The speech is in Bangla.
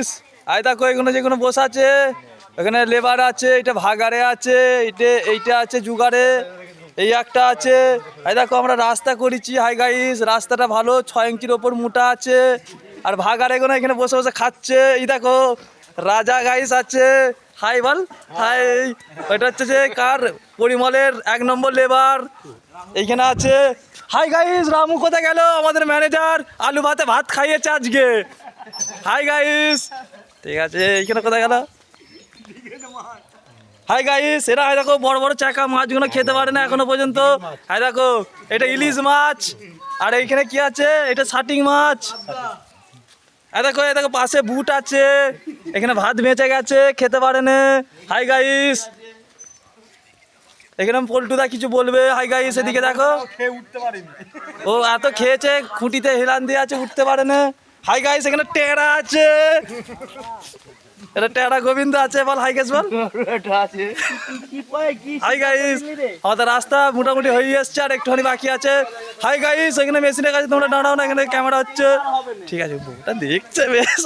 গাইস আই দেখো এখানে যেখানে বসে আছে এখানে লেবার আছে, এটা ভাগারে আছে, এইটা আছে জুগারে, এই একটা আছে। এই দেখো আমরা রাস্তা করেছি হাই গাইস, রাস্তাটা ভালো 6 ইঞ্চির ওপর মোটা আছে। আর ভাগারে এখানে বসে বসে খাচ্ছে। এই দেখো রাজা গাইস আছে, হাই বল হাই। ওইটা হচ্ছে যে কার পরিমলের 1 নম্বর লেবার এইখানে আছে। হাই গাইস রামু কোথায় গেল? আমাদের ম্যানেজার আলু ভাতে ভাত খাইয়েছে আজকে। হাই গাইস, ঠিক আছে এইখানে কোথায় গেল? হাই গাইস, এরা হাই দেখো বড় বড় চাকা মাছগুলো খেতে পারে না এখনো পর্যন্ত। হাই দেখো এটা ইলিশ মাছ, আর এইখানে কি আছে? এটা শাটিং মাছ। এই দেখো পাশে বুট আছে, এখানে ভাত বেঁচে গেছে খেতে পারে না। হাই গাইস, এখানে পল্টুদা কিছু বলবে। হাই গাইস এদিকে দেখো, ও এত খেয়েছে খুঁটিতে হেলান দিয়ে আছে, উঠতে পারে না। হাই গাইস এখানে টেরা আছে, এটা টেরা গোবিন্দ আছে। বল হাই গাইস বল। হাই গাইস আমাদের রাস্তা মোটামুটি হয়ে এসছে, আর একটুখানি বাকি আছে। হাই গাইস এখানে মেশিনের কাছে তোমরা দাঁড়াও না, এখানে ক্যামেরা হচ্ছে। ঠিক আছে বউটা দেখছে বেশ।